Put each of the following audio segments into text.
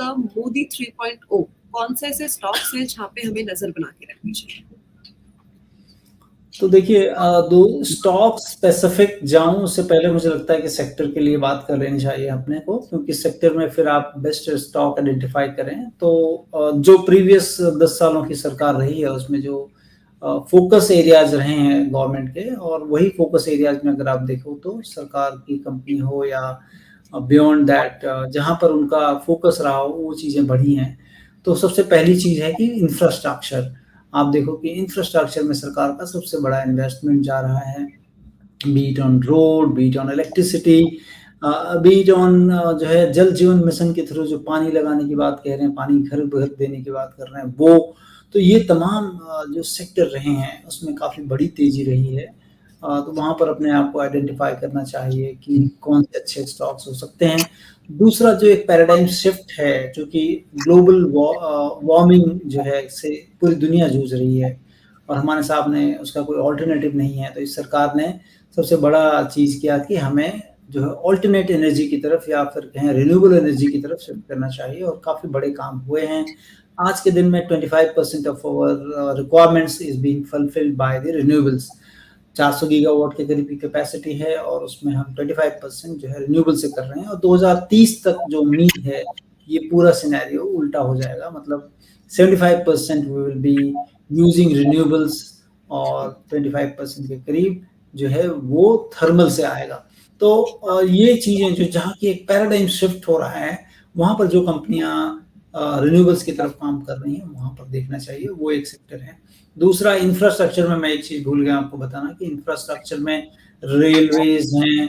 का मोदी 3.0 कौन से ऐसे स्टॉक्स हैं जहाँ पे हमें नजर बना के रखनी चाहिए? तो देखिए, दो स्टॉक स्पेसिफिक जाऊं उससे पहले मुझे लगता है कि सेक्टर के लिए बात कर लेनी चाहिए अपने को, क्योंकि सेक्टर में फिर आप बेस्ट स्टॉक आइडेंटिफाई करें। तो जो प्रीवियस 10 सालों की सरकार रही है उसमें जो फोकस एरियाज रहे हैं गवर्नमेंट के, और वही फोकस एरियाज में अगर आप देखो तो सरकार की कंपनी हो या बियॉन्ड दैट जहां पर उनका फोकस रहा हो वो चीजें बढ़ी हैं। तो सबसे पहली चीज है कि इंफ्रास्ट्रक्चर। आप देखो कि इंफ्रास्ट्रक्चर में सरकार का सबसे बड़ा इन्वेस्टमेंट जा रहा है, beat on road, beat on electricity, beat on जो है जल जीवन मिशन के थ्रू जो पानी लगाने की बात कह रहे हैं, पानी घर घर देने की बात कर रहे हैं वो। तो ये तमाम जो सेक्टर रहे हैं उसमें काफ़ी बड़ी तेजी रही है। तो वहाँ पर अपने आप को आइडेंटिफाई करना चाहिए कि कौन से अच्छे स्टॉक्स हो सकते हैं। दूसरा जो एक पैराडाइम शिफ्ट है, जो कि ग्लोबल वार्मिंग जो है इससे पूरी दुनिया जूझ रही है और हमारे सामने उसका कोई ऑल्टरनेटिव नहीं है। तो इस सरकार ने सबसे बड़ा चीज़ किया कि हमें जो है ऑल्टरनेट एनर्जी की तरफ या फिर कहें रिन्यूएबल एनर्जी की तरफ शिफ्ट करना चाहिए, और काफ़ी बड़े काम हुए हैं। आज के दिन में 25% of our requirements is being fulfilled by the renewables. 400 gigawatt के करीब की कैपेसिटी है और उसमें हम 25% जो है रिन्यूएबल से कर रहे हैं। और 2030 तक जो उम्मीद है ये पूरा सिनेरियो उल्टा हो जाएगा, मतलब 75% we will be using renewables और 25% के करीब जो है वो थर्मल से आएगा। तो ये चीजें जो जहाँ की एक पैराडाइम शिफ्ट हो रहा है, वहां पर जो कंपनियां रिन्यूएबल्स की तरफ काम कर रही हैं वहां पर देखना चाहिए, वो एक सेक्टर है। दूसरा, इंफ्रास्ट्रक्चर में मैं एक चीज भूल गया आपको बताना कि इंफ्रास्ट्रक्चर में रेलवेज हैं,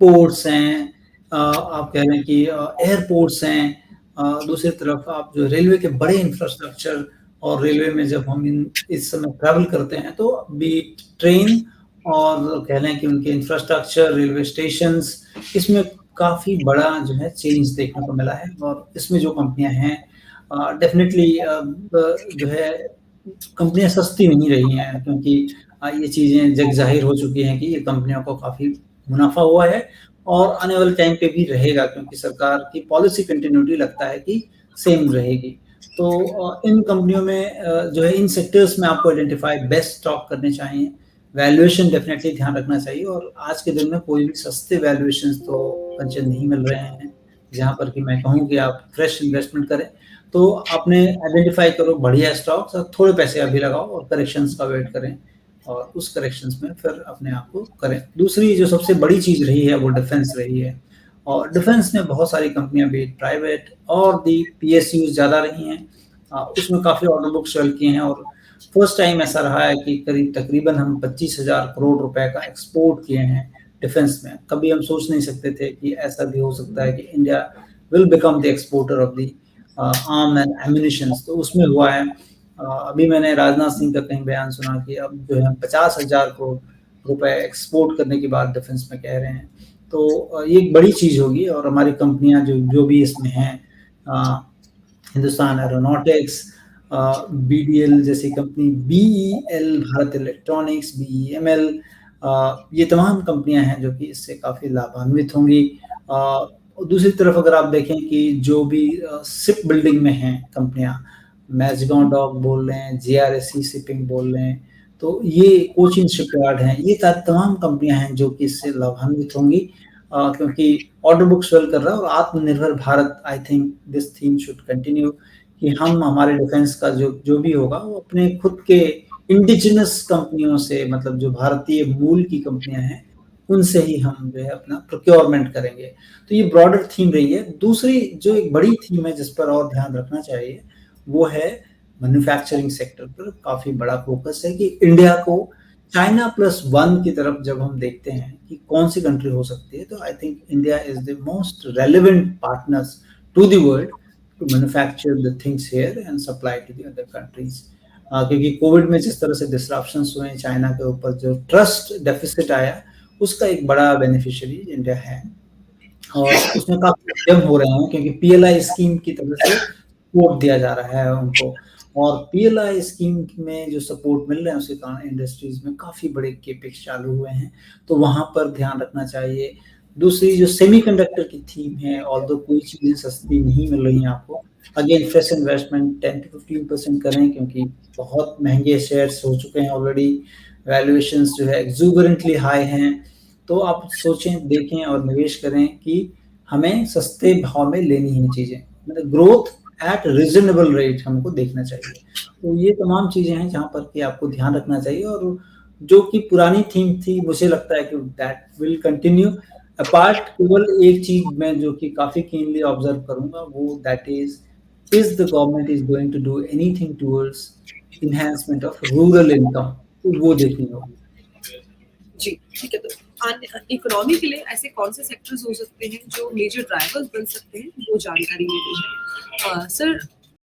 पोर्ट्स हैं, आप कह रहे हैं कि एयरपोर्ट्स हैं। दूसरी तरफ आप जो रेलवे के बड़े इंफ्रास्ट्रक्चर, और रेलवे में जब हम इस समय ट्रैवल करते हैं तो बीट ट्रेन और कह लें कि उनके इंफ्रास्ट्रक्चर, रेलवे स्टेशंस, इसमें काफ़ी बड़ा जो है चेंज देखने को मिला है। और इसमें जो कंपनियां हैं डेफिनेटली जो है कंपनियां सस्ती नहीं रही हैं, क्योंकि ये चीज़ें जग जाहिर हो चुकी हैं कि ये कंपनियों को काफ़ी मुनाफा हुआ है और आने वाले टाइम पे भी रहेगा, क्योंकि सरकार की पॉलिसी कंटिन्यूटी लगता है कि सेम रहेगी। तो इन कंपनियों में जो है इन सेक्टर्स में आपको आइडेंटिफाई बेस्ट स्टॉक करने चाहिए। वैल्यूएशन डेफिनेटली ध्यान रखना चाहिए, और आज के दिन में कोई भी सस्ते वैल्यूएशन तो कंचन नहीं मिल रहे हैं जहां पर कि मैं कहूँ कि आप फ्रेश इन्वेस्टमेंट करें। तो आपने आइडेंटिफाई करो बढ़िया स्टॉक्स और थोड़े पैसे अभी लगाओ और करेक्शंस का वेट करें, और उस करेक्शंस में फिर अपने आप को करें। दूसरी जो सबसे बड़ी चीज रही है वो डिफेंस रही है, और डिफेंस में बहुत सारी कंपनियां भी प्राइवेट और दी पीएसयू ज्यादा रही हैं। उसमें काफी ऑर्डर बुक सेल किए हैं, और फर्स्ट टाइम ऐसा रहा है कि करीब तकरीबन हम 25,000 करोड़ रुपए का एक्सपोर्ट किए हैं डिफेंस में। कभी हम सोच नहीं सकते थे कि ऐसा भी हो सकता है कि India will become the exporter of the arm and ammunitions. तो उसमें हुआ है। अभी मैंने राजनाथ सिंह का कहीं बयान सुना कि अब जो है 50,000 करोड़ रुपए एक्सपोर्ट करने की बात डिफेंस में कह रहे हैं। तो ये एक बड़ी चीज होगी, और हमारी कंपनियां जो भी इसमें हैं, हिंदुस्तान एरोनॉटिक्स, बीडीएल जैसी company, BEL Bharat electronics, BEML, ये तमाम कंपनियां हैं जो कि इससे काफी लाभान्वित होंगी। दूसरी तरफ अगर आप देखें कि जो भी शिप बिल्डिंग में हैं कंपनियां, मैजगांव डॉक बोल रहे हैं, जेआरएससी शिपिंग बोल रहे हैं, तो ये कोचिन शिपयार्ड हैं, ये तमाम कंपनियां हैं जो कि इससे लाभान्वित होंगी, क्योंकि ऑर्डर बुक स्वेल कर रहा है। और आत्मनिर्भर Bharat, I think this theme should continue, कि हम हमारे डिफेंस का जो भी होगा वो अपने खुद के इंडिजिनस कंपनियों से, मतलब जो भारतीय मूल की कंपनियां हैं उनसे ही हम जो है अपना प्रोक्योरमेंट करेंगे। तो ये ब्रॉडर थीम रही है। दूसरी जो एक बड़ी थीम है जिस पर और ध्यान रखना चाहिए वो है मैन्युफैक्चरिंग सेक्टर पर काफी बड़ा फोकस है, कि इंडिया को चाइना +1 की तरफ जब हम देखते हैं कि कौन सी कंट्री हो सकती है, तो I think India is the most relevant partners to the world to manufacture the things here and supply to the other countries. क्योंकि कोविड में जिस तरह से डिस्ट्रप्शंस हुए चाइना के ऊपर, जो ट्रस्ट डेफिसिट आया, उसका एक बड़ा बेनिफिशियरी इंडिया है। और उसमें काफी उद्यम हो रहे हैं, क्योंकि पीएलआई स्कीम की तरफ से सपोर्ट दिया जा रहा है उनको, और पीएलआई स्कीम में जो सपोर्ट मिल रहे हैं उसके कारण इंडस्ट्रीज में काफी बड़े केपेक्स चालू हुए हैं। तो वहां पर ध्यान रखना चाहिए। दूसरी जो सेमीकंडक्टर की थीम है, ऑल्दो कोई चीज़ें सस्ती नहीं मिल रही हैं आपको, अगेन फ्रेश इन्वेस्टमेंट 10 to 15% करें क्योंकि बहुत महँगे शेयर्स हो चुके हैं ऑलरेडी, वैल्यूएशंस जो है एक्सुबरेंटली हाई हैं। तो आप सोचें, देखें और निवेश करें कि हमें सस्ते भाव में लेनी है चीज़ें, मतलब ग्रोथ एट रीज़नेबल रेट हमको देखना चाहिए। तो ये तमाम चीज़ें हैं जहाँ पर कि आपको ध्यान रखना चाहिए, और जो कि पुरानी थीम थी, मुझे लगता है कि दैट विल कंटिन्यू। अपार्ट केवल एक चीज़ मैं जो कि काफ़ी कीनली ऑब्ज़र्व करूँगा, वो that is the government is going to do anything towards enhancement of rural income, तो वो देखनी होगी। जी, ठीक है। तो इकोनॉमी के लिए ऐसे कौन से सेक्टर्स हो सकते हैं जो मेजर ड्राइवर्स बन सकते हैं, वो जानकारी मिली है। सर,